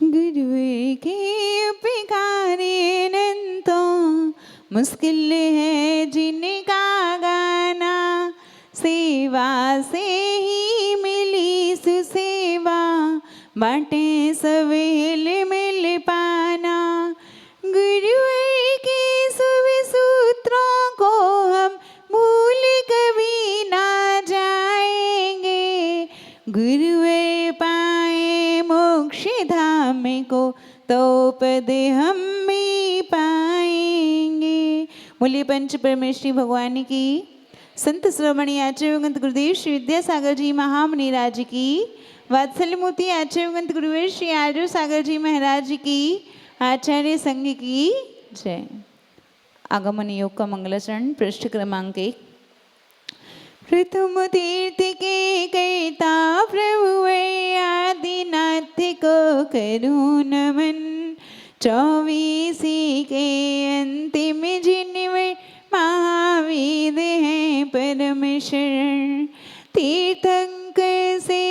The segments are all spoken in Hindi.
गुरुए के उपकारे नंतो मुश्किल है जिनका गाना, सेवा से ही मिली सुसेवा, बाटे सवेल मिल पाना। गुरुए के सुबह सूत्रों को हम भूल कभी ना जाएंगे, गुरुए पाए मोक्ष धाम को तो पद हम भी पाएंगे। बोलिए पंच परमेश्वरी भगवान की, संत श्रोमणी आचार्य गुरुदेव श्री विद्यासागर जी महामुनिराज की, वात्सल्य मूर्ति आचार्य गुरुदेव श्री आर्य सागर जी महाराज की, आचार्य संघ की जय। आगमन योग का मंगलाचरण पृष्ठ क्रमांक 1। प्रथम तीर्थ के करता प्रभु आदिनाथ को करूं नमन, 24 के अंतिम जिनमें महावीर है परम शरण। तीर्थंकर से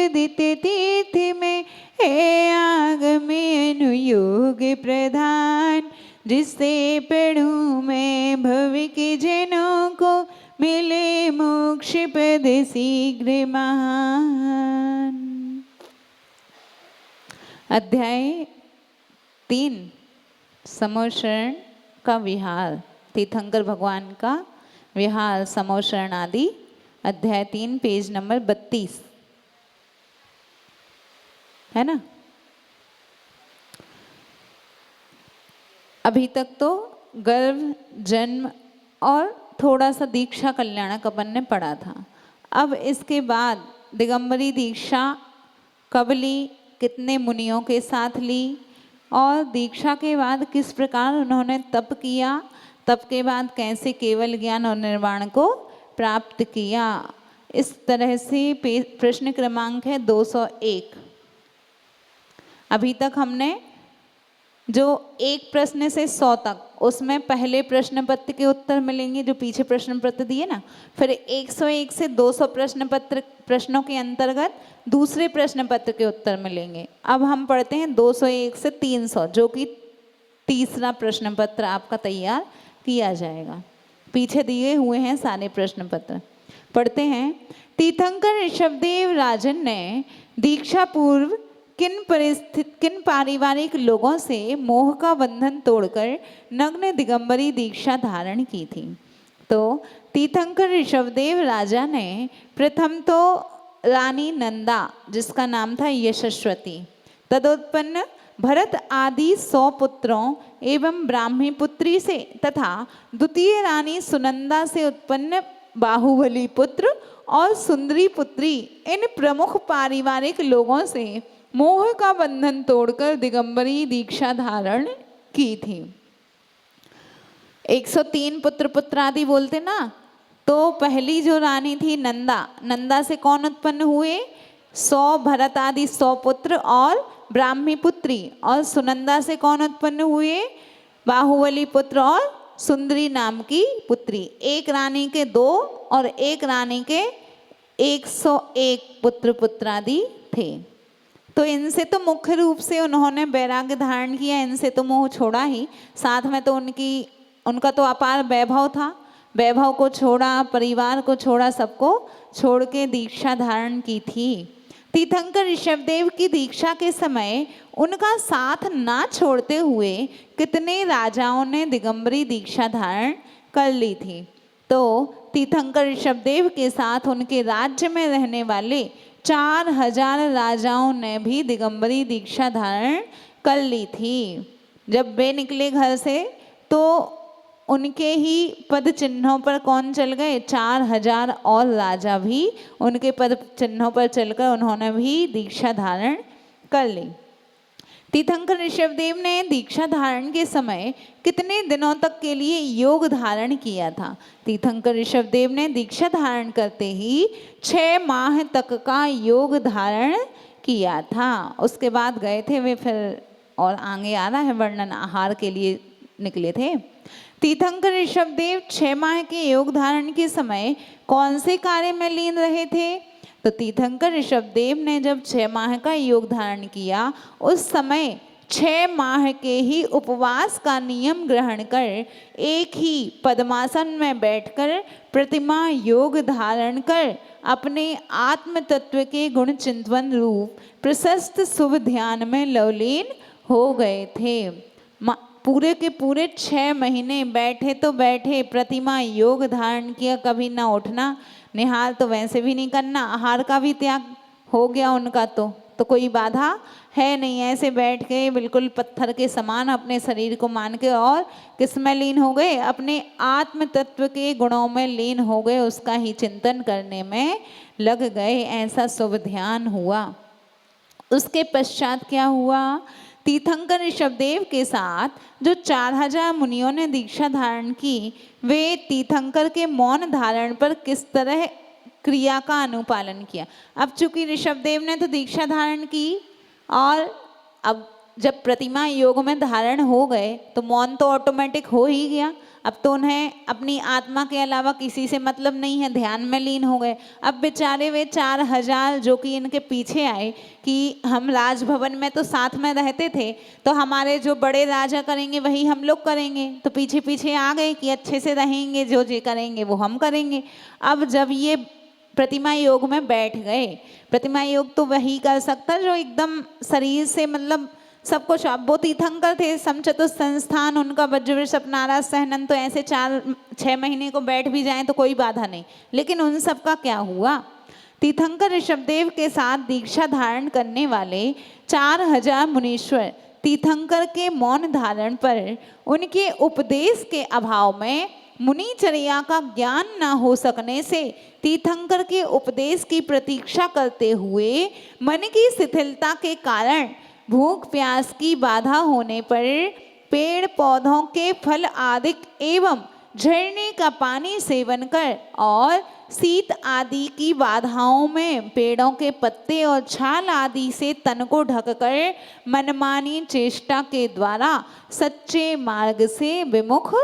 उदित तीर्थ में है आगम अनुयोग प्रधान, जिससे पढ़ूं मैं भव के जनों को मिले मोक्ष पद शीघ्र महान। अध्याय 3 समोशरण का विहार, तीर्थंकर भगवान का विहार समोशरण आदि। अध्याय 3 पेज नंबर 32 है ना। अभी तक तो गर्भ, जन्म और थोड़ा सा दीक्षा कल्याणक अपन ने पढ़ा था। अब इसके बाद दिगंबरी दीक्षा कब ली, कितने मुनियों के साथ ली, और दीक्षा के बाद किस प्रकार उन्होंने तप किया, तप के बाद कैसे केवल ज्ञान और निर्वाण को प्राप्त किया, इस तरह से प्रश्न क्रमांक है 201। अभी तक हमने जो एक प्रश्न से 100 तक, उसमें पहले प्रश्न पत्र के उत्तर मिलेंगे जो पीछे प्रश्न पत्र दिए ना, फिर 101 से 200 प्रश्नों के अंतर्गत दूसरे प्रश्न पत्र के उत्तर मिलेंगे। अब हम पढ़ते हैं 201 से 300, जो कि तीसरा प्रश्न पत्र आपका तैयार किया जाएगा। पीछे दिए हुए हैं सारे प्रश्न पत्र, पढ़ते हैं। तीर्थंकर ऋषभदेव राजन ने दीक्षा पूर्व किन पारिवारिक लोगों से मोह का बंधन तोड़कर नग्न दिगंबरी दीक्षा धारण की थी। तो तीर्थंकर ऋषभदेव राजा ने प्रथम तो रानी नंदा, जिसका नाम था यशस्वती, तदुत्पन्न भरत आदि 100 पुत्रों एवं ब्राह्मी पुत्री से तथा द्वितीय रानी सुनंदा से उत्पन्न बाहुबली पुत्र और सुंदरी पुत्री, इन प्रमुख पारिवारिक लोगों से मोह का बंधन तोड़कर दिगंबरी दीक्षा धारण की थी। 103 पुत्र पुत्रादि बोलते ना, तो पहली जो रानी थी नंदा, नंदा से कौन उत्पन्न हुए? 100 भरत आदि 100 पुत्र और ब्राह्मी पुत्री, और सुनंदा से कौन उत्पन्न हुए? बाहुबली पुत्र और सुंदरी नाम की पुत्री। एक रानी के 2 और एक रानी के 101 पुत्र पुत्रादि थे। तो इनसे तो मुख्य रूप से उन्होंने वैराग्य धारण किया, इनसे तो मोह छोड़ा ही, साथ में तो उनका तो अपार वैभव था, वैभव को छोड़ा, परिवार को छोड़ा, सबको छोड़ के दीक्षा धारण की थी। तीर्थंकर ऋषभदेव की दीक्षा के समय उनका साथ ना छोड़ते हुए कितने राजाओं ने दिगंबरी दीक्षा धारण कर ली थी। तो तीर्थंकर ऋषभदेव के साथ उनके राज्य में रहने वाले 4000 राजाओं ने भी दिगंबरी दीक्षा धारण कर ली थी। जब वे निकले घर से तो उनके ही पद चिन्हों पर कौन चल गए? 4000 और राजा भी उनके पद चिन्हों पर चलकर उन्होंने भी दीक्षा धारण कर ली। तीर्थंकर ऋषभदेव ने दीक्षा धारण के समय कितने दिनों तक के लिए योग धारण किया था? तीर्थंकर ऋषभदेव ने दीक्षा धारण करते ही 6 माह तक का योग धारण किया था। उसके बाद गए थे वे, फिर और आगे आ रहा है वर्णन, आहार के लिए निकले थे। तीर्थंकर ऋषभदेव 6 माह के योग धारण के समय कौन से कार्य में लीन रहे थे? तो तीर्थंकर ऋषभदेव ने जब 6 माह का योग धारण किया, उस समय 6 माह के ही उपवास का नियम ग्रहण कर एक ही पद्मासन में बैठकर प्रतिमा योग धारण कर अपने आत्म तत्व के गुण चिंतन रूप प्रशस्त शुभ ध्यान में लवलीन हो गए थे। पूरे के पूरे 6 महीने बैठे तो बैठे, प्रतिमा योग धारण किया, कभी ना उठना, निहार तो वैसे भी नहीं करना, आहार का भी त्याग हो गया उनका, तो कोई बाधा है नहीं। ऐसे बैठ के बिल्कुल पत्थर के समान अपने शरीर को मान के और किस में लीन हो गए, अपने आत्म तत्व के गुणों में लीन हो गए, उसका ही चिंतन करने में लग गए। ऐसा शुभ ध्यान हुआ। उसके पश्चात क्या हुआ, तीर्थंकर ऋषभदेव के साथ जो 4000 मुनियों ने दीक्षा धारण की, वे तीर्थंकर के मौन धारण पर किस तरह क्रिया का अनुपालन किया। अब चूंकि ऋषभदेव ने तो दीक्षा धारण की और अब जब प्रतिमा योग में धारण हो गए तो मौन तो ऑटोमेटिक हो ही गया। अब तो उन्हें अपनी आत्मा के अलावा किसी से मतलब नहीं है, ध्यान में लीन हो गए। अब बेचारे वे 4000 जो कि इनके पीछे आए कि हम राजभवन में तो साथ में रहते थे, तो हमारे जो बड़े राजा करेंगे वही हम लोग करेंगे, तो पीछे पीछे आ गए कि अच्छे से रहेंगे, जो जे करेंगे वो हम करेंगे। अब जब ये प्रतिमा योग में बैठ गए, प्रतिमा योग तो वही कर सकता जो एकदम शरीर से मतलब सब कुछ। अब वो तीर्थंकर थे, समचतुर संस्थान उनका, वज्रवृष अपनारा सहनन, तो ऐसे 4-6 महीने को बैठ भी जाएं तो कोई बाधा नहीं। लेकिन उन सब का क्या हुआ, तीर्थंकर ऋषभदेव के साथ दीक्षा धारण करने वाले 4000 मुनीश्वर तीर्थंकर के मौन धारण पर उनके उपदेश के अभाव में, मुनिचर्या का ज्ञान न हो सकने से तीर्थंकर के उपदेश की प्रतीक्षा करते हुए मन की शिथिलता के कारण भूख प्यास की बाधा होने पर पेड़ पौधों के फल आदि एवं झरने का पानी सेवन कर और शीत आदि की बाधाओं में पेड़ों के पत्ते और छाल आदि से तन को ढककर मनमानी चेष्टा के द्वारा सच्चे मार्ग से विमुख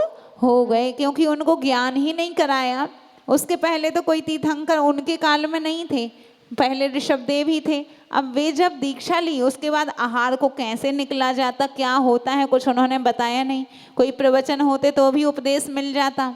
हो गए, क्योंकि उनको ज्ञान ही नहीं कराया। उसके पहले तो कोई तीर्थंकर उनके काल में नहीं थे, पहले ऋषभदेव ही थे। अब वे जब दीक्षा ली उसके बाद आहार को कैसे निकला जाता, क्या होता है, कुछ उन्होंने बताया नहीं। कोई प्रवचन होते तो भी उपदेश मिल जाता।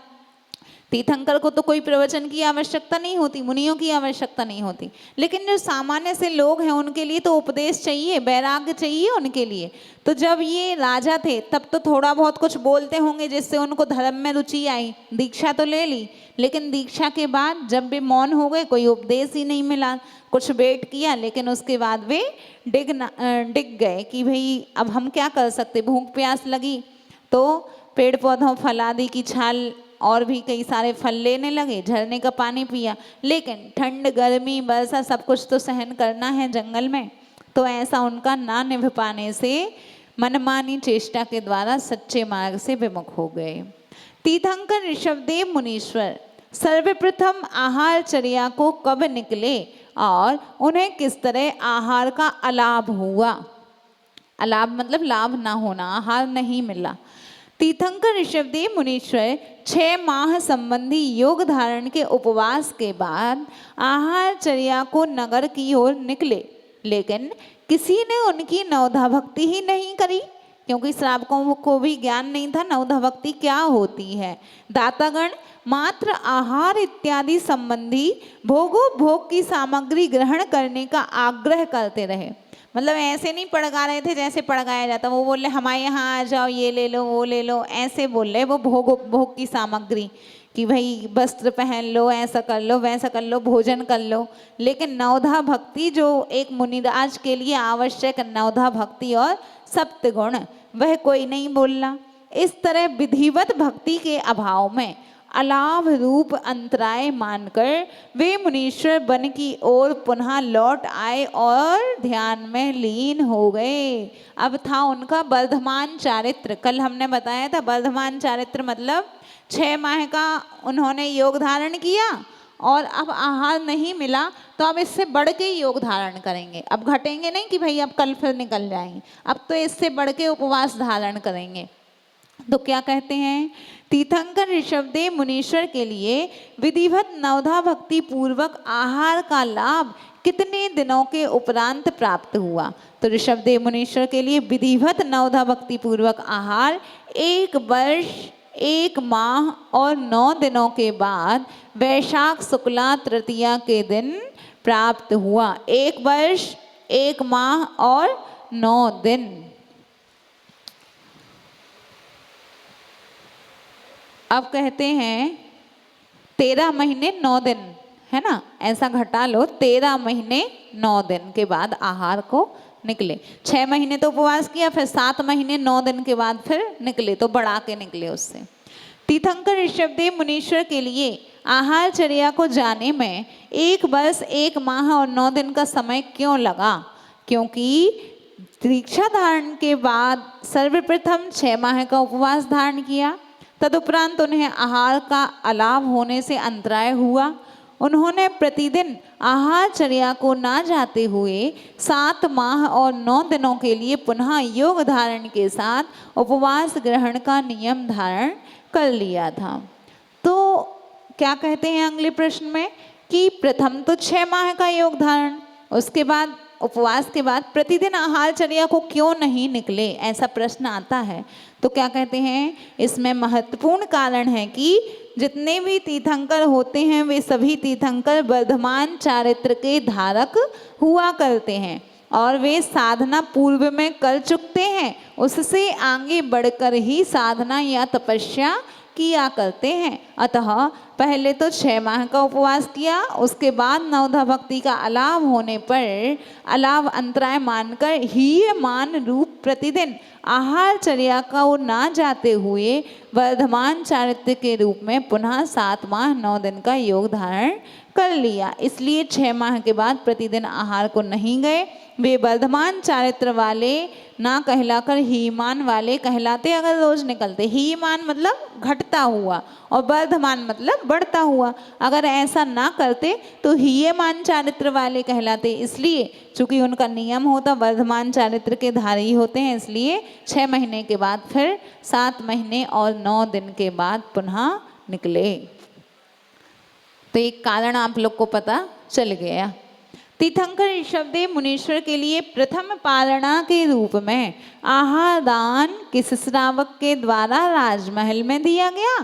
तीर्थंकर को तो कोई प्रवचन की आवश्यकता नहीं होती, मुनियों की आवश्यकता नहीं होती, लेकिन जो सामान्य से लोग हैं उनके लिए तो उपदेश चाहिए, वैराग्य चाहिए उनके लिए। तो जब ये राजा थे तब तो थोड़ा बहुत कुछ बोलते होंगे जिससे उनको धर्म में रुचि आई, दीक्षा तो ले ली, लेकिन दीक्षा के बाद जब वे मौन हो गए, कोई उपदेश ही नहीं मिला। कुछ वेट किया लेकिन उसके बाद वे डिग गए कि भाई अब हम क्या कर सकते, भूख प्यास लगी तो पेड़ पौधों फल आदि की छाल और भी कई सारे फल लेने लगे, झरने का पानी पिया, लेकिन ठंड गर्मी वर्षा सब कुछ तो सहन करना है जंगल में। तो ऐसा उनका ना निभ पाने से मनमानी चेष्टा के द्वारा सच्चे मार्ग से विमुख हो गए। तीर्थंकर ऋषभदेव मुनीश्वर सर्वप्रथम आहारचर्या को कब निकले और उन्हें किस तरह आहार का अलाभ हुआ। अलाभ मतलब लाभ ना होना, आहार नहीं मिला। तीर्थंकर ऋषभदेव मुनीश्वर 6 माह संबंधी योग धारण के उपवास के बाद आहारचर्या को नगर की ओर निकले, लेकिन किसी ने उनकी नवधा भक्ति ही नहीं करी, क्योंकि श्रावकों को भी ज्ञान नहीं था नवधा भक्ति क्या होती है। दातागण मात्र आहार इत्यादि संबंधी भोग की सामग्री ग्रहण करने का आग्रह करते रहे। मतलब ऐसे नहीं पड़गा रहे थे जैसे पड़गाया जाता, वो बोले हमारे यहाँ आ जाओ, ये ले लो वो ले लो, ऐसे बोल रहे वो भोग की सामग्री कि भाई वस्त्र पहन लो, ऐसा कर लो वैसा कर लो, भोजन कर लो। लेकिन नवधा भक्ति जो एक मुनिराज के लिए आवश्यक नवधा भक्ति और सप्तगुण, वह कोई नहीं बोलना। इस तरह विधिवत भक्ति के अभाव में अलाभ रूप अंतराय मानकर वे मुनीश्वर वन की ओर पुनः लौट आए और ध्यान में लीन हो गए। अब था उनका वर्धमान चारित्र, कल हमने बताया था वर्धमान चारित्र मतलब 6 माह का उन्होंने योग धारण किया और अब आहार नहीं मिला तो अब इससे बढ़ के योग धारण करेंगे। अब घटेंगे नहीं कि भाई अब कल फिर निकल जाएंगे, अब तो इससे बढ़ के उपवास धारण करेंगे। तो क्या कहते हैं, तीर्थंकर ऋषभदेव मुनीश्वर के लिए विधिवत नवधा भक्ति पूर्वक आहार का लाभ कितने दिनों के उपरांत प्राप्त हुआ? तो ऋषभदेव मुनीश्वर के लिए विधिवत नवधा भक्ति पूर्वक आहार 1 वर्ष 1 माह और 9 दिनों के बाद वैशाख शुक्ला तृतीया के दिन प्राप्त हुआ। 1 वर्ष 1 माह और 9 दिन। अब कहते हैं 13 महीने 9 दिन, है ना, ऐसा घटा लो, 13 महीने 9 दिन के बाद आहार को निकले। 6 महीने तो उपवास किया, फिर 7 महीने 9 दिन के बाद फिर निकले, तो बढ़ा के निकले उससे। तीर्थंकर ऋषभदेव मुनीश्वर के लिए आहार चर्या को जाने में 1 वर्ष 1 माह और 9 दिन का समय क्यों लगा? क्योंकि दीक्षा धारण के बाद सर्वप्रथम 6 माह का उपवास धारण किया, तदुपरांत उन्हें आहार का अलाव होने से अंतराय हुआ। उन्होंने प्रतिदिन आहार चर्या को ना जाते हुए 7 माह और 9 दिनों के लिए पुनः योग धारण के साथ उपवास ग्रहण का नियम धारण कर लिया था। तो क्या कहते हैं अगले प्रश्न में कि प्रथम तो 6 माह का योग धारण, उसके बाद उपवास के बाद प्रतिदिन आहार चर्या को क्यों नहीं निकले, ऐसा प्रश्न आता है। तो क्या कहते हैं, इसमें महत्वपूर्ण कारण है कि जितने भी तीर्थंकर होते हैं वे सभी तीर्थंकर वर्धमान चारित्र के धारक हुआ करते हैं और वे साधना पूर्व में कर चुकते हैं, उससे आगे बढ़कर ही साधना या तपस्या किया करते हैं। अतः पहले तो 6 माह का उपवास किया, उसके बाद नवधा भक्ति का अलाव होने पर अलाव अंतराय मानकर हीयमान रूप प्रतिदिन आहार चर्या को ना जाते हुए वर्धमान चारित्र के रूप में पुनः 7 माह 9 दिन का योग धारण कर लिया। इसलिए 6 माह के बाद प्रतिदिन आहार को नहीं गए। वे वर्धमान चारित्र वाले ना कहलाकर हीमान वाले कहलाते अगर रोज निकलते। हीमान मतलब घटता हुआ और वर्धमान मतलब बढ़ता हुआ। अगर ऐसा ना करते तो हीयमान चारित्र वाले कहलाते। इसलिए चूंकि उनका नियम होता वर्धमान चारित्र के धारी होते हैं, इसलिए 6 महीने के बाद फिर 7 महीने और 9 दिन के बाद पुनः निकले। तो एक कारण आप लोग को पता चल गया। तीर्थंकर ऋषभदेव मुनीश्वर के लिए प्रथम पालना के रूप में आहार दान किस श्रावक के द्वारा राजमहल में दिया गया?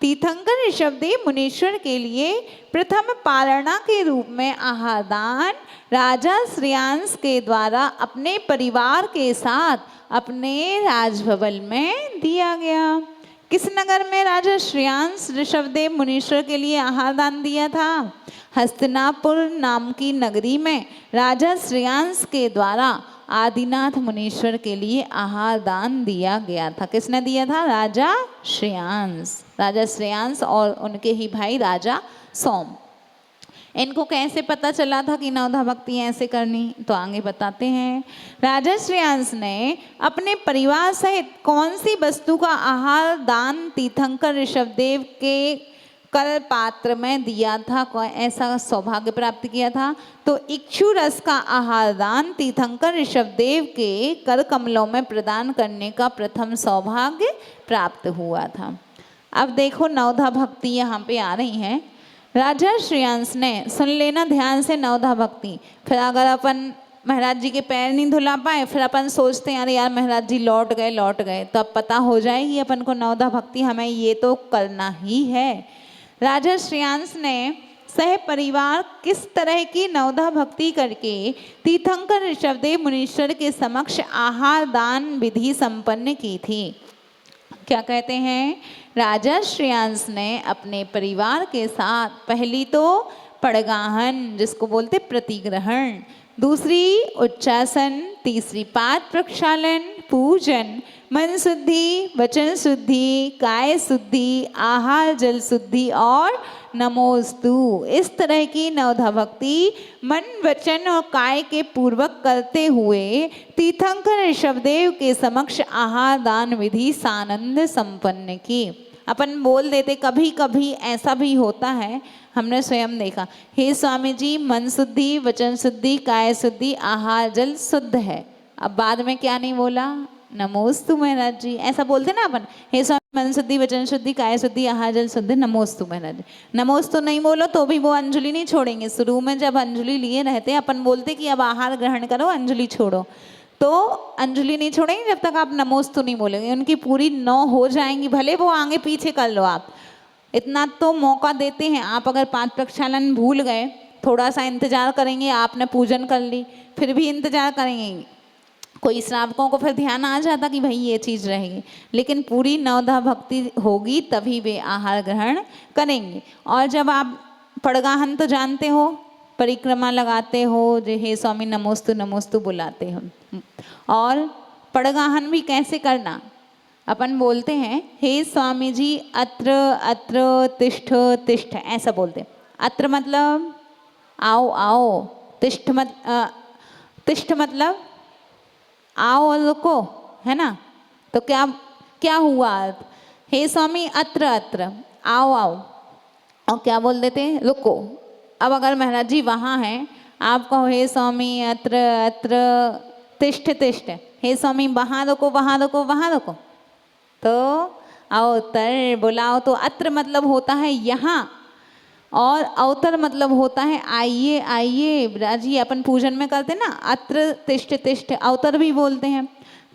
तीर्थंकर ऋषभदेव मुनीश्वर के लिए प्रथम पालना के रूप में आहार दान राजा श्रेयांस के द्वारा अपने परिवार के साथ अपने राजभवन में दिया गया। किस नगर में राजा श्रेयांस ऋषभदेव मुनीश्वर के लिए आहार दान दिया था? हस्तिनापुर नाम की नगरी में राजा श्रेयांस के द्वारा आदिनाथ मुनीश्वर के लिए आहार दान दिया गया था। किसने दिया था? राजा श्रेयांस। राजा श्रेयांस और उनके ही भाई राजा सोम। इनको कैसे पता चला था कि नवधा भक्ति ऐसे करनी? तो आगे बताते हैं। राजा श्रेयांस ने अपने परिवार सहित कौन सी वस्तु का आहार दान तीर्थंकर ऋषभदेव के कर पात्र में दिया था? कोई ऐसा सौभाग्य प्राप्त किया था? तो इक्षु रस का आहार दान तीर्थंकर ऋषभदेव के कर कमलों में प्रदान करने का प्रथम सौभाग्य प्राप्त हुआ था। अब देखो नवधा भक्ति यहाँ पे आ रही है। राजा श्रेयांस ने, सुन लेना ध्यान से, नवधा भक्ति। फिर अगर अपन महाराज जी के पैर नहीं धुला पाए, फिर अपन सोचते हैं अरे यार महाराज जी लौट गए, तो अब पता हो जाएगी अपन को नवधा भक्ति हमें ये तो करना ही है। राजा श्रेयांस ने सह परिवार किस तरह की नवधा भक्ति करके तीर्थंकर ऋषभदेव मुनीश्वर के समक्ष आहार दान विधि संपन्न की थी? क्या कहते हैं? राजा श्रेयांस ने अपने परिवार के साथ पहली तो पड़गाहन जिसको बोलते प्रतिग्रहण, दूसरी उच्चासन, तीसरी पाद प्रक्षालन, पूजन, मन शुद्धि, वचन शुद्धि, काय शुद्धि, आहार जल शुद्धि और नमोस्तु, इस तरह की नवधा भक्ति मन वचन और काय के पूर्वक करते हुए तीर्थंकर ऋषभदेव के समक्ष आहार दान विधि सानंद संपन्न की। अपन बोल देते, कभी कभी ऐसा भी होता है, हमने स्वयं देखा, हे स्वामी जी मन शुद्धि, वचन शुद्धि, काय शुद्धि, आहार जल शुद्ध है। अब बाद में क्या नहीं बोला? नमोस्तु महाराज जी, ऐसा बोलते ना अपन, हे स्वामी मन शुद्धि, वचन शुद्धि, काय शुद्धि, आहार जल शुद्धि, नमोस्तु महाराज। नमोस्तु नहीं बोलो तो भी वो अंजलि नहीं छोड़ेंगे। शुरू में जब अंजलि लिए रहते अपन बोलते कि अब आहार ग्रहण करो, अंजलि छोड़ो, तो अंजलि नहीं छोड़ेंगे जब तक आप नमोस्तु नहीं बोलेंगे। उनकी पूरी 9 हो जाएंगी, भले वो आगे पीछे कर लो आप, इतना तो मौका देते हैं। आप अगर 5 प्रक्षालन भूल गए, थोड़ा सा इंतजार करेंगे, आपने पूजन कर ली, फिर भी इंतजार करेंगे, कोई श्रावकों को फिर ध्यान आ जाता कि भाई ये चीज़ रहेगी, लेकिन पूरी नवधा भक्ति होगी तभी वे आहार ग्रहण करेंगे। और जब आप पड़गाहन तो जानते हो, परिक्रमा लगाते हो, जो हे स्वामी नमोस्तु नमोस्तु बुलाते हो। और पड़गाहन भी कैसे करना, अपन बोलते हैं हे स्वामी जी अत्र अत्र तिष्ठ तिष्ठ, ऐसा बोलते हैं। अत्र मतलब आओ आओ, तिष्ठ तिष्ठ मतलब आओ और रुको, है ना। तो क्या क्या हुआ, हे स्वामी अत्र अत्र, आओ आओ, और क्या बोल देते हैं, रुको। अब अगर महाराज जी वहाँ हैं, आप कहो हे स्वामी अत्र अत्र तिष्ठ तिष्ठ, हे स्वामी वहाँ रुको वहाँ रुको वहाँ रुको, तो अवतर बुलाओ। तो अत्र मतलब होता है यहाँ, और अवतर मतलब होता है आइए आइए। ब्राजी अपन पूजन में करते ना, अत्र तिष्ठ तिष्ठ, अवतर भी बोलते हैं।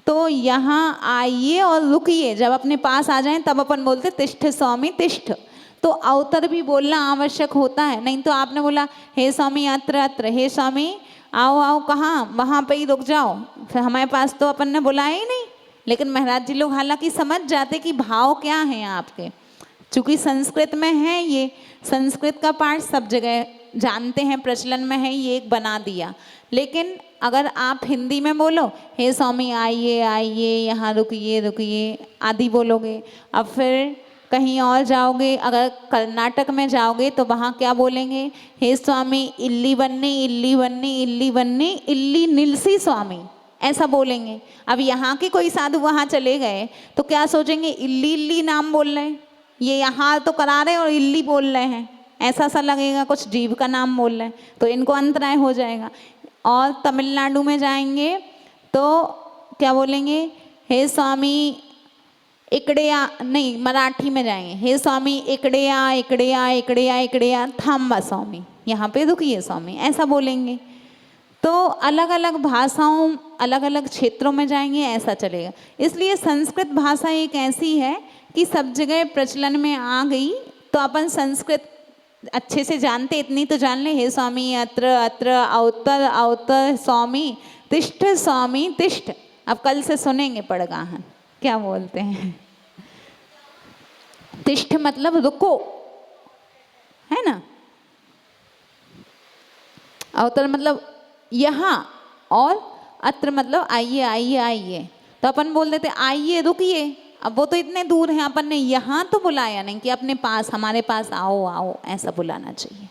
तो यहाँ आइए और रुकिए, जब अपने पास आ जाएं तब अपन बोलते तिष्ठ स्वामी तिष्ठ। तो अवतर भी बोलना आवश्यक होता है, नहीं तो आपने बोला हे स्वामी अत्र अत्र, हे स्वामी आओ आओ, कहाँ, वहाँ पे ही रुक जाओ, फिर हमारे पास तो अपन ने बुलाया ही नहीं। लेकिन महाराज जी लोग हालांकि समझ जाते कि भाव क्या हैं आपके, चूँकि संस्कृत में है, ये संस्कृत का पाठ सब जगह जानते हैं, प्रचलन में है, ये एक बना दिया। लेकिन अगर आप हिंदी में बोलो हे स्वामी आइए आइए, यहाँ रुकिए रुकिए आदि बोलोगे। अब फिर कहीं और जाओगे, अगर कर्नाटक में जाओगे तो वहाँ क्या बोलेंगे, हे स्वामी इल्ली बन्नी इल्ली बन्नी इल्ली बन्नी इल्ली निलसी स्वामी, ऐसा बोलेंगे। अब यहाँ के कोई साधु वहाँ चले गए तो क्या सोचेंगे, इल्ली इल्ली नाम बोल रहे हैं, ये यहाँ तो करा रहे और इल्ली बोल रहे हैं, ऐसा सा लगेगा कुछ जीव का नाम बोल रहे हैं, तो इनको अंतराय हो जाएगा। और तमिलनाडु में जाएंगे तो क्या बोलेंगे, हे स्वामी इकड़े आ, नहीं मराठी में जाएंगे, हे स्वामी इकड़े आ इकड़े आ इकड़े आ इकड़े आ थाम्बा स्वामी, यहाँ पे रुकिए स्वामी, ऐसा बोलेंगे। तो अलग अलग भाषाओं अलग अलग क्षेत्रों में जाएंगे, ऐसा चलेगा। इसलिए संस्कृत भाषा एक ऐसी है कि सब जगह प्रचलन में आ गई, तो अपन संस्कृत अच्छे से जानते, इतनी तो जान ले, हे स्वामी अत्र अत्र अवतर अवतर स्वामी तिष्ठ स्वामी तिष्ठ। अब कल से सुनेंगे पड़गाहन क्या बोलते हैं। तिष्ठ मतलब रुको, है ना, अवतर मतलब यहाँ, और अत्र मतलब आइए आइए आइए। तो अपन बोल देते आइए रुकिए, अब वो तो इतने दूर हैं, अपन ने यहाँ तो बुलाया नहीं कि अपने पास, हमारे पास आओ आओ, ऐसा बुलाना चाहिए।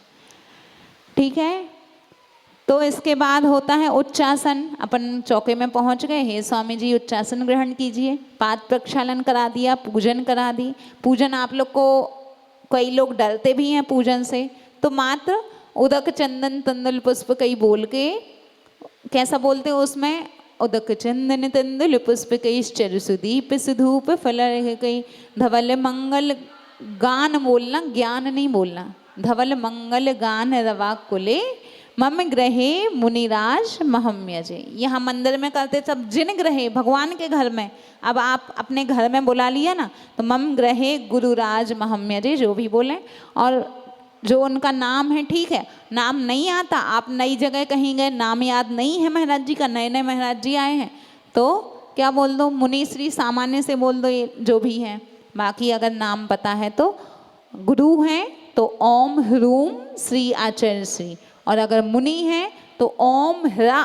ठीक है, तो इसके बाद होता है उच्चासन। अपन चौके में पहुँच गए, हे स्वामी जी उच्चासन ग्रहण कीजिए। पाद प्रक्षालन करा दिया, पूजन करा दी। पूजन आप लोग को, कई लोग डरते भी हैं पूजन से, तो मात्र उदक चंदन तंदुल पुष्प कई बोल के, कैसा बोलते हो उसमें, उदक चंदन तंदुल पुष्प कई चरु सुदीप सुधूप फल कई धवल मंगल गान बोलना, ज्ञान नहीं बोलना, धवल मंगल गान रवा कुले मम ग्रहे मुनिराज महम्यजे। यहाँ मंदिर में करते सब जिन ग्रहे, भगवान के घर में, अब आप अपने घर में बुला लिया ना, तो मम ग्रहे गुरुराज महम्यजे जो भी बोले, और जो उनका नाम है, ठीक है, नाम नहीं आता, आप नई जगह कहीं गए, नाम याद नहीं है महाराज जी का, नए नए महाराज जी आए हैं, तो क्या बोल दो, मुनि श्री सामान्य से बोल दो, ये जो भी है। बाकी अगर नाम पता है तो गुरु हैं तो ओम ह्रूम श्री आचार्य श्री, और अगर मुनि हैं तो ओम ह्रा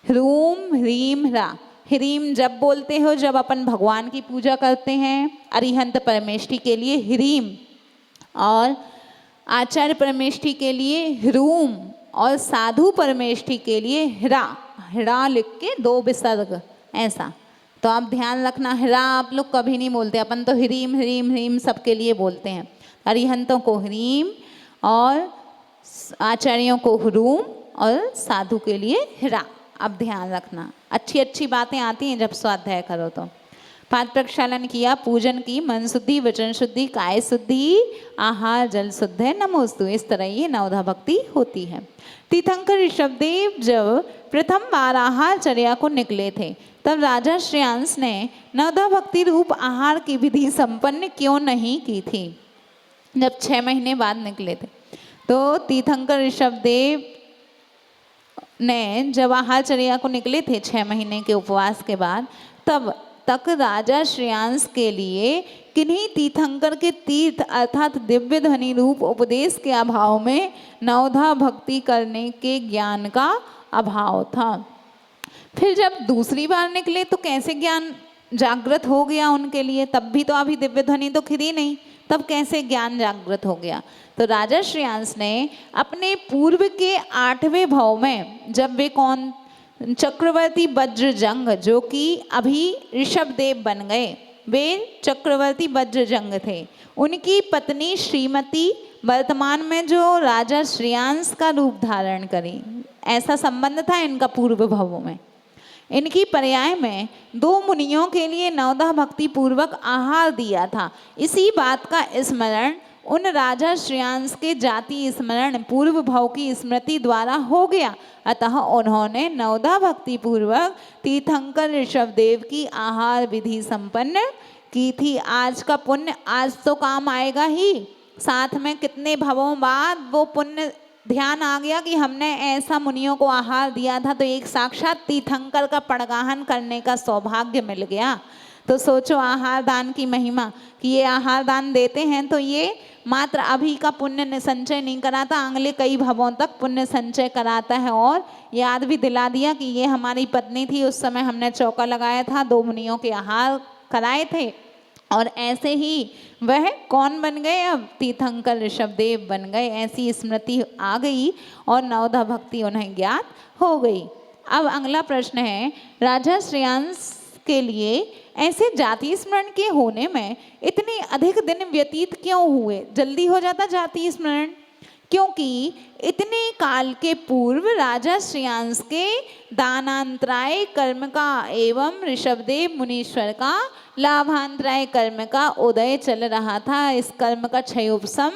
ह्रूम ह्रीम ह्रा। ह्रीम जब बोलते हो जब अपन भगवान की पूजा करते हैं, अरिहंत परमेष्ठी के लिए ह्रीम, और आचार्य परमेष्ठी के लिए ह्रूम, और साधु परमेष्ठी के लिए ह्रा। ह्रा लिख के 2 विसर्ग, ऐसा। तो आप ध्यान रखना, ह्रा आप लोग कभी नहीं बोलते, अपन तो ह्रीम ह्रीम ह्रीम सबके लिए बोलते हैं। अरिहंतों को ह्रीम, और आचार्यों को ह्रूम, और साधु के लिए ह्रा। अब ध्यान रखना, अच्छी अच्छी बातें आती हैं जब स्वाध्याय करो तो। पाद प्रक्षालन किया, पूजन की, मन शुद्धि, वचन शुद्धि, काय शुद्धि, आहार जल शुद्ध है, नमोस्तु। इस तरह ये नवधा भक्ति होती है। तीर्थंकर ऋषभदेव जब प्रथम बार आहार चर्या को निकले थे तब राजा श्रेयांस ने नवधा भक्ति रूप आहार की विधि संपन्न क्यों नहीं की थी? जब 6 महीने बाद निकले थे तो तीर्थंकर ऋषभदेव ने जब आहारचर्या को निकले थे 6 महीने के उपवास के बाद, तब तक राजा श्रेयांस के लिए किन्हीं तीर्थंकर के तीर्थ अर्थात दिव्य ध्वनि रूप उपदेश के अभाव में नवधा भक्ति करने के ज्ञान का अभाव था। फिर जब दूसरी बार निकले तो कैसे ज्ञान जागृत हो गया उनके लिए? तब भी तो अभी दिव्य ध्वनि तो खिदी नहीं, तब कैसे ज्ञान जागृत हो गया? तो राजा श्रेयांस ने अपने पूर्व के 8वें भव में, जब वे कौन चक्रवर्ती वज्रजंग, जो कि अभी ऋषभदेव बन गए, वे चक्रवर्ती वज्रजंग थे, उनकी पत्नी श्रीमती वर्तमान में जो राजा श्रेयांस का रूप धारण करी, ऐसा संबंध था इनका पूर्व भवों में। इनकी पर्याय में 2 मुनियों के लिए नवधा भक्ति पूर्वक आहार दिया था। इसी बात का स्मरण उन राजा श्रेयांस के जाति स्मरण पूर्व भव की स्मृति द्वारा हो गया, अतः उन्होंने नवधा भक्ति पूर्वक तीर्थंकर ऋषभदेव की आहार विधि संपन्न की थी। आज का पुण्य आज तो काम आएगा ही, साथ में कितने भवों बाद वो पुण्य ध्यान आ गया कि हमने ऐसा मुनियों को आहार दिया था, तो एक साक्षात तीर्थंकर का पड़गाहन करने का सौभाग्य मिल गया। तो सोचो आहार दान की महिमा, कि ये आहार दान देते हैं तो ये मात्र अभी का पुण्य संचय नहीं कराता, अगले कई भवों तक पुण्य संचय कराता है। और याद भी दिला दिया कि ये हमारी पत्नी थी, उस समय हमने चौका लगाया था, 2 मुनियों के आहार कराए थे, और ऐसे ही वह कौन बन गए? अब तीर्थंकर ऋषभदेव बन गए। ऐसी स्मृति आ गई और नवधा भक्ति उन्हें ज्ञात हो गई। अब अगला प्रश्न है, राजा श्रेयांस के लिए ऐसे जाति स्मरण के होने में इतने अधिक दिन व्यतीत क्यों हुए? जल्दी हो जाता जाति स्मरण, क्योंकि इतने काल के पूर्व राजा श्रेयांस के दानांतराय कर्म का एवं ऋषभदेव मुनीश्वर का लाभांतराय कर्म का उदय चल रहा था। इस कर्म का क्षयोपशम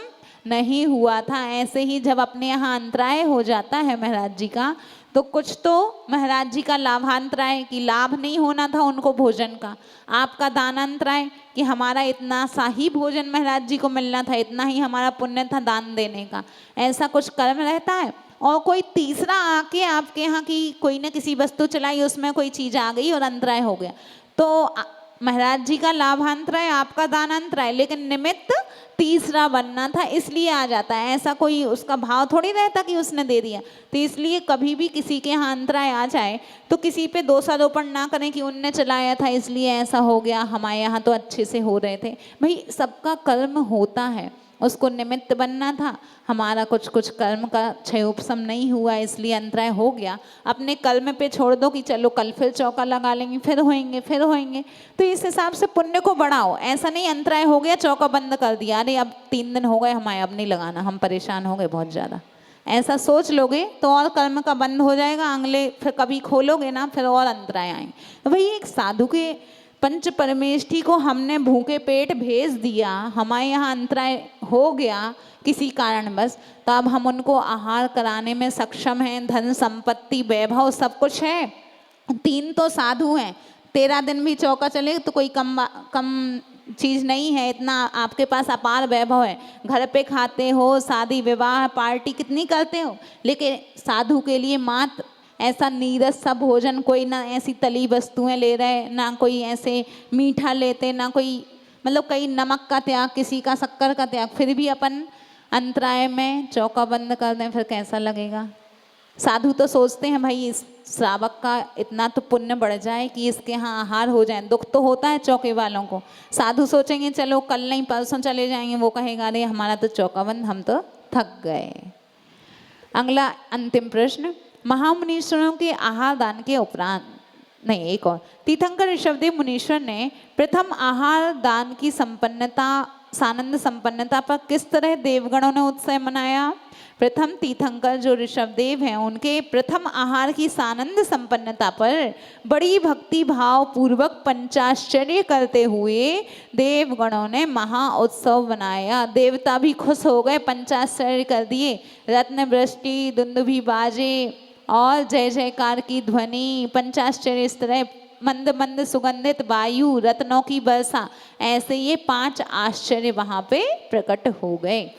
नहीं हुआ था। ऐसे ही जब अपने यहाँ अंतराय हो जाता है महाराज जी का, तो कुछ तो महाराज जी का लाभांतराय कि लाभ नहीं होना था उनको भोजन का, आपका दानांतराय कि हमारा इतना सा ही भोजन महाराज जी को मिलना था, इतना ही हमारा पुण्य था दान देने का, ऐसा कुछ कर्म रहता है। और कोई तीसरा आके आपके यहाँ की कोई न किसी वस्तु चलाई, उसमें कोई चीज़ आ गई और अंतराय हो गया, तो महाराज जी का लाभांतराय आपका दानांतराय, लेकिन निमित्त तीसरा बनना था इसलिए आ जाता है। ऐसा कोई उसका भाव थोड़ी रहता कि उसने दे दिया। तो इसलिए कभी भी किसी के यहाँ अंतराय आ जाए तो किसी पे दोषारोपण ना करें कि उनने चलाया था इसलिए ऐसा हो गया, हमारे यहाँ तो अच्छे से हो रहे थे। भाई सबका कर्म होता है, उसको निमित्त बनना था, हमारा कुछ कुछ कर्म का क्षयोपशम नहीं हुआ इसलिए अंतराय हो गया। अपने कर्म पे छोड़ दो कि चलो कल फिर चौका लगा लेंगे, फिर होएंगे। तो इस हिसाब से पुण्य को बढ़ाओ। ऐसा नहीं अंतराय हो गया चौका बंद कर दिया, अरे अब 3 दिन हो गए हमारे, अब नहीं लगाना, हम परेशान हो गए बहुत ज़्यादा, ऐसा सोच लोगे तो और कर्म का बंद हो जाएगा। अगले फिर कभी खोलोगे ना फिर और अंतराय आएंगे। तो भाई एक साधु के पंच परमेष्ठी को हमने भूखे पेट भेज दिया, हमारे यहाँ अंतराय हो गया किसी कारणवश, तो अब हम उनको आहार कराने में सक्षम हैं, धन संपत्ति वैभव सब कुछ है। 3 तो साधु हैं, 13 दिन भी चौका चले तो कोई कम चीज़ नहीं है, इतना आपके पास अपार वैभव है, घर पे खाते हो, शादी विवाह पार्टी कितनी करते हो, लेकिन साधु के लिए मात्र ऐसा नीरस सा भोजन, कोई ना ऐसी तली वस्तुएं ले रहे, ना कोई ऐसे मीठा लेते, ना कोई मतलब कई नमक का त्याग, किसी का शक्कर का त्याग, फिर भी अपन अंतराय में चौका बंद कर दें फिर कैसा लगेगा। साधु तो सोचते हैं भाई इस श्रावक का इतना तो पुण्य बढ़ जाए कि इसके यहाँ आहार हो जाए। दुख तो होता है चौके वालों को, साधु सोचेंगे चलो कल नहीं परसों चले जाएंगे, वो कहेगा अरे हमारा तो चौका बंद, हम तो थक गए। अगला अंतिम प्रश्न, महामुनीश्वरों के आहार दान के उपरांत, नहीं एक और, तीर्थंकर ऋषभदेव मुनीश्वर ने प्रथम आहार दान की संपन्नता सानंद संपन्नता पर किस तरह देवगणों ने उत्सव मनाया? प्रथम तीर्थंकर जो ऋषभदेव हैं उनके प्रथम आहार की सानंद संपन्नता पर बड़ी भक्ति भाव पूर्वक पंचाश्चर्य करते हुए देवगणों ने महा उत्सव बनाया। देवता भी खुश हो गए, पंचाश्चर्य कर दिए। रत्न वृष्टि, दुंदुभि बाजे और जय जयकार की ध्वनि, पंचाश्चर्य इस तरह, मंद मंद सुगंधित वायु, रत्नों की वर्षा, ऐसे ये 5 आश्चर्य वहां पे प्रकट हो गए।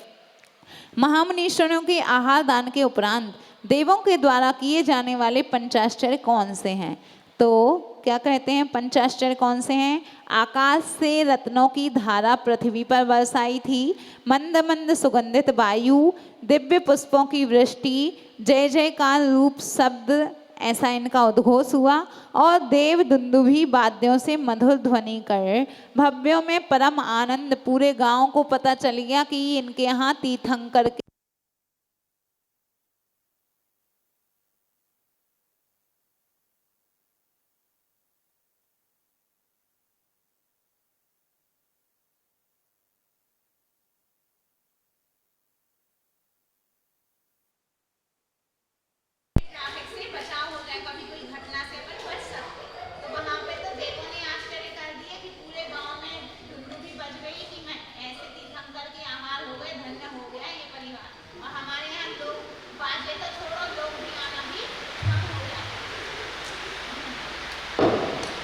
महामुनीश्वरों के आहार दान के उपरांत देवों के द्वारा किए जाने वाले पंचाश्चर्य कौन से हैं? तो क्या कहते हैं पंचाश्चर्य कौन से हैं? आकाश से रत्नों की धारा पृथ्वी पर बरसाई थी, मंद मंद सुगंधित वायु, दिव्य पुष्पों की वृष्टि, जय जयकार रूप शब्द, ऐसा इनका उद्घोष हुआ, और देव दुंदुभी वाद्यों से मधुर ध्वनि कर भव्यों में परम आनंद। पूरे गांव को पता चल गया कि इनके यहाँ तीर्थंकर के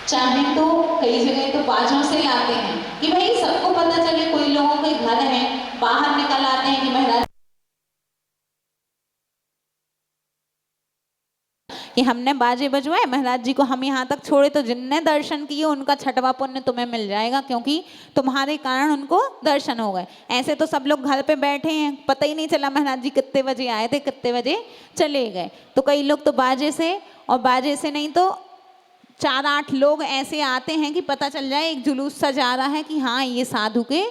चाहे तो कई जगह तो बाजों से लाते हैं कि भाई सबको पता चले, कोई लोगों के घर हैं बाहर निकल आते हैं कि महाराज कि हमने बाजे बजवाए, महाराज जी को हम यहाँ तक छोड़े, तो जिनने दर्शन किए उनका छठवा पुण्य तुम्हें मिल जाएगा, क्योंकि तुम्हारे कारण उनको दर्शन हो गए। ऐसे तो सब लोग घर पे बैठे हैं, पता ही नहीं चला महाराज जी कितने बजे आए थे, कितने बजे चले गए। तो कई लोग तो बाजे से, और बाजे से नहीं तो 4-8 लोग ऐसे आते हैं कि पता चल जाए, एक जुलूस सा जा रहा है कि हाँ ये साधु के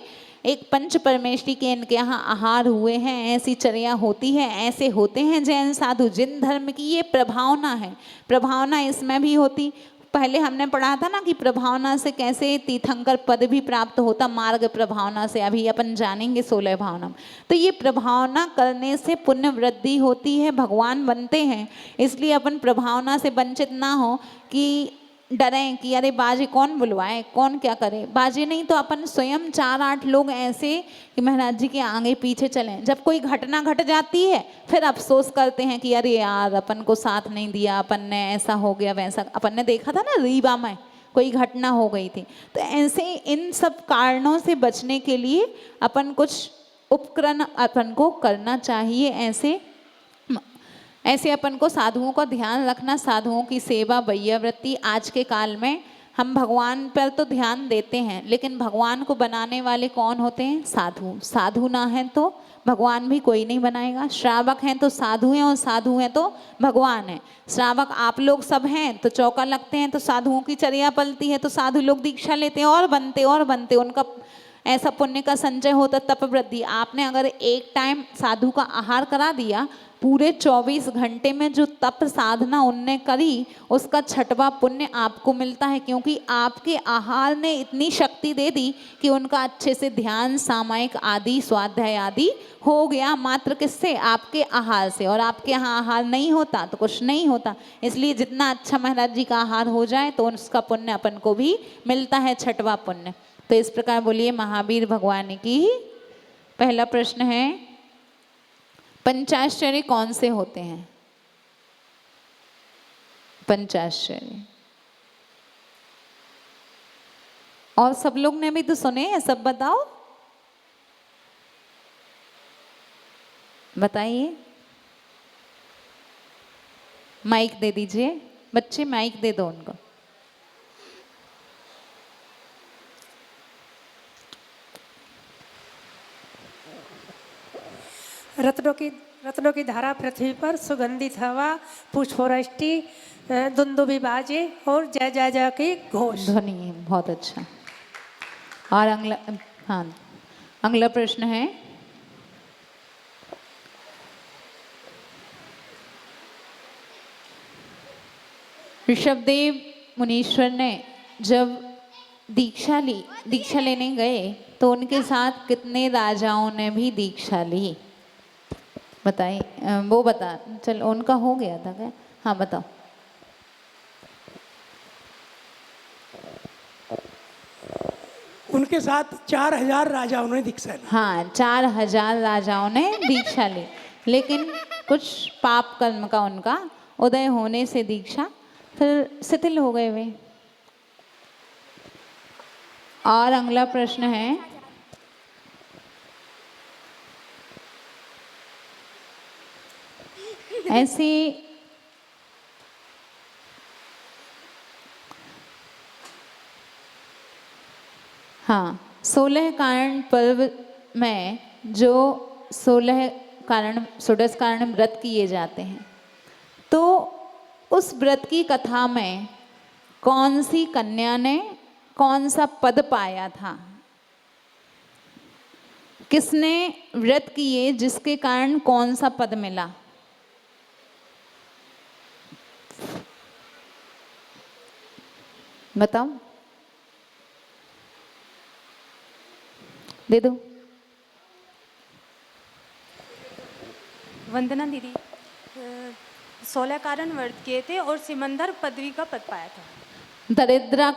एक पंच परमेष्टि के इनके यहाँ आहार हुए हैं, ऐसी चर्या होती है, ऐसे होते हैं जैन साधु। जिन धर्म की ये प्रभावना है, प्रभावना इसमें भी होती। पहले हमने पढ़ा था ना कि प्रभावना से कैसे तीर्थंकर पद भी प्राप्त होता, मार्ग प्रभावना से। अभी अपन जानेंगे 16 भावना। तो ये प्रभावना करने से पुण्य वृद्धि होती है, भगवान बनते हैं। इसलिए अपन प्रभावना से वंचित ना हो कि डरें कि अरे बाजे कौन बुलवाए, कौन क्या करे। बाजे नहीं तो अपन स्वयं 4-8 लोग ऐसे कि महाराज जी के आगे पीछे चलें। जब कोई घटना घट जाती है फिर अफसोस करते हैं कि अरे यार अपन को साथ नहीं दिया, अपन ने ऐसा हो गया वैसा। अपन ने देखा था ना रीवा में कोई घटना हो गई थी। तो ऐसे इन सब कारणों से बचने के लिए अपन कुछ उपकरण अपन को करना चाहिए। ऐसे अपन को साधुओं का ध्यान रखना, साधुओं की सेवा, वैयावृत्ति। आज के काल में हम भगवान पर तो ध्यान देते हैं, लेकिन भगवान को बनाने वाले कौन होते हैं? साधु। साधु ना हैं तो भगवान भी कोई नहीं बनाएगा। श्रावक हैं तो साधु हैं, और साधु हैं तो भगवान हैं। श्रावक आप लोग सब हैं तो चौका लगते हैं, तो साधुओं की चर्या पलती है, तो साधु लोग दीक्षा लेते हैं और बनते उनका ऐसा पुण्य का संचय होता, तप वृद्धि। आपने अगर एक टाइम साधु का आहार करा दिया, पूरे 24 घंटे में जो तप साधना उनने करी, उसका छठवा पुण्य आपको मिलता है, क्योंकि आपके आहार ने इतनी शक्ति दे दी कि उनका अच्छे से ध्यान, सामायिक आदि, स्वाध्याय आदि हो गया। मात्र किससे? आपके आहार से। और आपके यहाँ आहार नहीं होता तो कुछ नहीं होता। इसलिए जितना अच्छा महाराज जी का आहार हो जाए तो उसका पुण्य अपन को भी मिलता है, छठवा पुण्य। तो इस प्रकार बोलिए महावीर भगवान की। पहला प्रश्न है, पंचाश्चर्य कौन से होते हैं? पंचाश्चर्य और सब लोग ने भी तो सुने हैं, सब बताओ, बताइए। माइक दे दीजिए बच्चे, माइक दे दो उनको। रत्नों की धारा पृथ्वी पर, सुगंधित हवा, पुष्पवृष्टि, दुंदुभि बाजे और जय जय जय की घोष। ध्वनि बहुत अच्छा। और अगला प्रश्न है, ऋषभदेव मुनीश्वर ने जब दीक्षा लेने गए तो उनके साथ कितने राजाओं ने भी दीक्षा ली? बताइए। वो बता, चल उनका हो गया था क्या? हाँ बताओ। उनके साथ 4000 राजाओं ने दीक्षा ली। हाँ, 4000 राजाओं ने दीक्षा ली, लेकिन कुछ पाप कर्म का उनका उदय होने से दीक्षा फिर शिथिल हो गए वे। और अगला प्रश्न है, ऐसी हाँ, 16 कारण पर्व में जो 16 कारण षोडश कारण व्रत किए जाते हैं, तो उस व्रत की कथा में कौन सी कन्या ने कौन सा पद पाया था? किसने व्रत किए जिसके कारण कौन सा पद मिला? बताओ, दे दो। वंदना दीदी, 16 कारण व्रत किए थे और सिमंदर पदवी का पद पाया था। दरिद्रा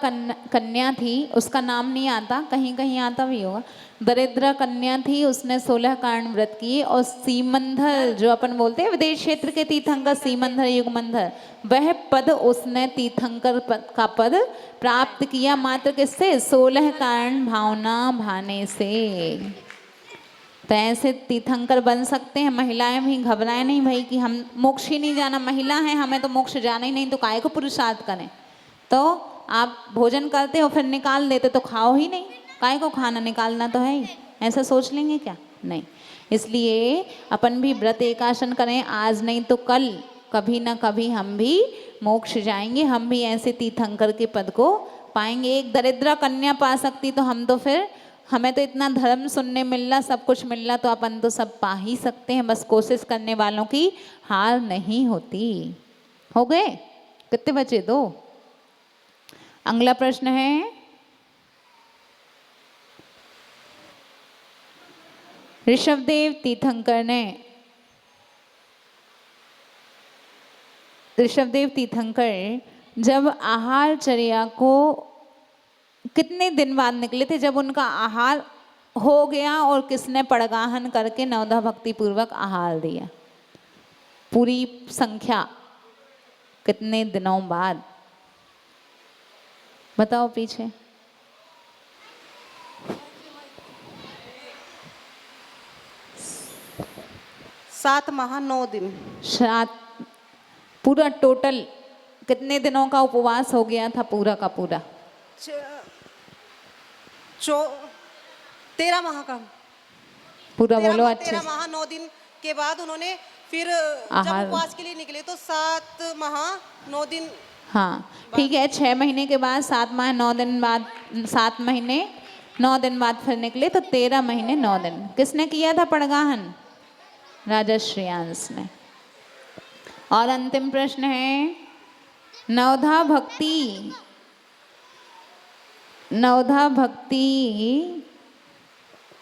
कन्या थी, उसका नाम नहीं आता, कहीं कहीं आता भी होगा। दरिद्रा कन्या थी, उसने 16 कारण व्रत किए, और सीमंधर जो अपन बोलते हैं विदेश क्षेत्र के तीर्थंकर, सीमंधर युगमंधर, वह पद उसने तीर्थंकर पद का पद प्राप्त किया। मात्र किससे? 16 कारण भावना भाने से। तो ऐसे तीर्थंकर बन सकते हैं। महिलाएं भी घबराएं नहीं भाई कि हम मोक्ष ही नहीं जाना, महिला हैं हमें तो मोक्ष जाना ही नहीं, तो काहे को पुरुषार्थ करें। तो आप भोजन करते हो फिर निकाल देते तो खाओ ही नहीं, काहे को खाना निकालना तो है ही, ऐसा सोच लेंगे क्या? नहीं। इसलिए अपन भी व्रत एकासन करें, आज नहीं तो कल, कभी ना कभी हम भी मोक्ष जाएंगे, हम भी ऐसे तीर्थंकर के पद को पाएंगे। एक दरिद्र कन्या पा सकती तो हम तो फिर, हमें तो इतना धर्म सुनने मिल रहा, सब कुछ मिल रहा, तो अपन तो सब पा ही सकते हैं। बस कोशिश करने वालों की हार नहीं होती। हो गए? कितने बचे? 2। अगला प्रश्न है, ऋषभदेव तीर्थंकर जब आहारचर्या को कितने दिन बाद निकले थे, जब उनका आहार हो गया और किसने पड़गाहन करके नवधा भक्ति पूर्वक आहार दिया? पूरी संख्या कितने दिनों बाद? बताओ पीछे। 7 माह 9 दिन। 7। पूरा टोटल कितने दिनों का उपवास हो गया था पूरा का पूरा? 13 माह का। पूरा बोलो अच्छे 13 से। माह 9 दिन के बाद उन्होंने फिर जब आहार। उपवास के लिए निकले तो 7 माह 9 दिन। हाँ ठीक है, 6 महीने के बाद 7 माह 9 दिन बाद, 7 महीने 9 दिन बाद फिर निकले, तो 13 महीने 9 दिन। किसने किया था पड़गाहन? राजा श्रेयांश ने। और अंतिम प्रश्न है, नवधा भक्ति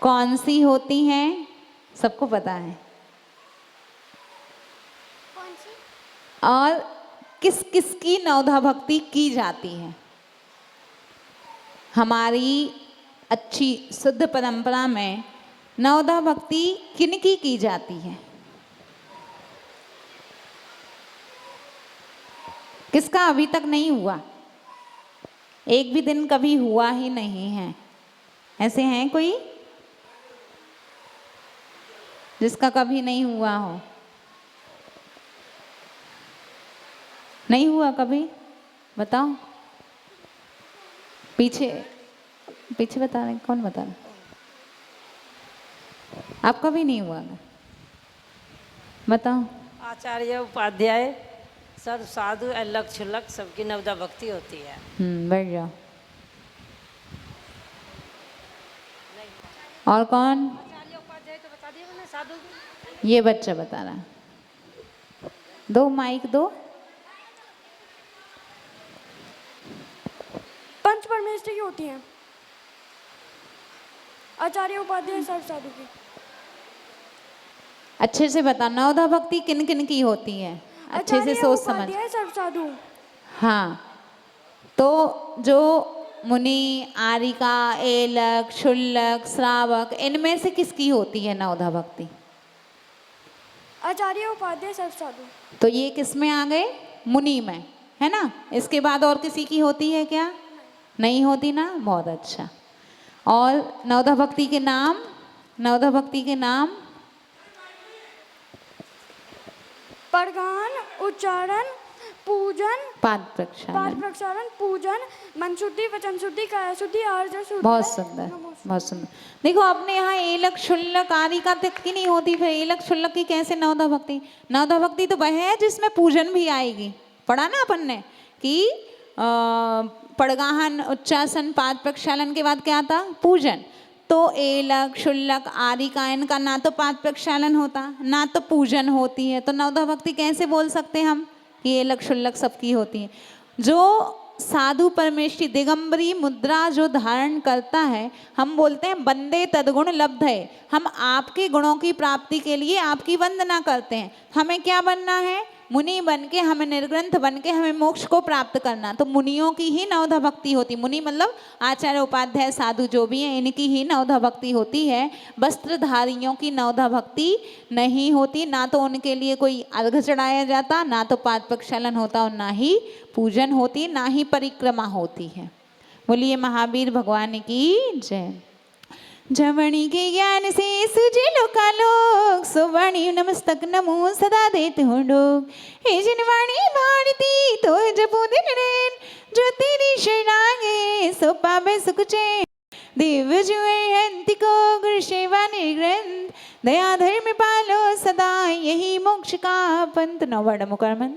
कौन सी होती हैं? सबको पता है। और किस किस की नवधा भक्ति की जाती है? हमारी अच्छी शुद्ध परंपरा में नवधा भक्ति किनकी की जाती है? किसका अभी तक नहीं हुआ? एक भी दिन कभी हुआ ही नहीं है। ऐसे हैं कोई जिसका कभी नहीं हुआ हो? नहीं हुआ कभी? बताओ। पीछे बता रहे, कौन बता रहे? आपका भी नहीं हुआ? बताओ। आचार्य उपाध्याय सर्व साधु अलग छुलक सबकी नवदा भक्ति होती है। बैठ जाओ। और कौन? आचार्य उपाध्याय तो बता दिया मैंने, साधु ये बच्चा बता रहा। दो माइक दो। पंच परमेष्ठी की होती हैं, आचार्य उपाध्याय सर्व साधु की। अच्छे से बता, नवधा भक्ति किन किन की होती है, अच्छे से आचार्य, सोच समझ। उपाध्याय, सर्व साधु। हाँ, तो जो मुनि, आरिका, एलक, शुल्लक, श्रावक, इनमें से किसकी होती है नवधा भक्ति? आचार्य, उपाध्याय, सर्व साधु। तो ये किस में आ गए? मुनि में, है ना। इसके बाद और किसी की होती है क्या? नहीं होती ना, बहुत अच्छा। और नवधा भक्ति के नाम, नवधा भक्ति के नाम? परगान, उच्चारण, पूजन, पाद पाठ प्रक्षालन। प्रक्षालन, पूजन, मन शुद्धि, वचन शुद्धि, काया शुद्धि, आर्जन शुद्धि। बहुत सुंदर, बहुत सुंदर। देखो अपने यहाँ एलक, शुल्लक, आरिका तक की नहीं होती, फिर एलक शुल्लक की कैसे नवधा भक्ति? नवधा भक्ति तो वह है जिसमें पूजन भी आएगी। पढ़ा ना अपन ने कि पड़गाहन, उच्चासन, पाद प्रक्षालन के बाद क्या आता? पूजन। तो एलक, शुल्लक, आरिका, इनका ना तो पाद प्रक्षालन होता, ना तो पूजन होती है, तो नवधा भक्ति कैसे बोल सकते हम कि एलक शुल्लक सबकी होती है? जो साधु परमेष्ठी दिगंबरी मुद्रा जो धारण करता है, हम बोलते हैं वंदे तद्गुण लब्ध है। हम आपके गुणों की प्राप्ति के लिए आपकी वंदना करते हैं। हमें क्या बनना है? मुनि बन के, हमें निर्ग्रंथ बन के हमें मोक्ष को प्राप्त करना। तो मुनियों की ही नवधा भक्ति होती। मुनि मतलब आचार्य, उपाध्याय, साधु जो भी हैं, इनकी ही नवधा भक्ति होती है। वस्त्रधारियों की नवधा भक्ति नहीं होती। ना तो उनके लिए कोई अर्घ चढ़ाया जाता, ना तो पाद प्रक्षालन होता, और ना ही पूजन होती, ना ही परिक्रमा होती है। बोलिए महावीर भगवान की जय। जवणी के ज्ञान से सुजे लोकालोक, सुवाणी नमस्तक नमो सदा देते हो लोग। हे जिनवाणी भारती तो जपो दिन रैन, जो तेरी शरणागे सो पावे सुख चैन। देव जुए हंति को गुरु सेवा निर्ग्रंथ, दया धर्म पालो सदा, यही मोक्ष का पंथ। नौ वर्ड मुकरमन।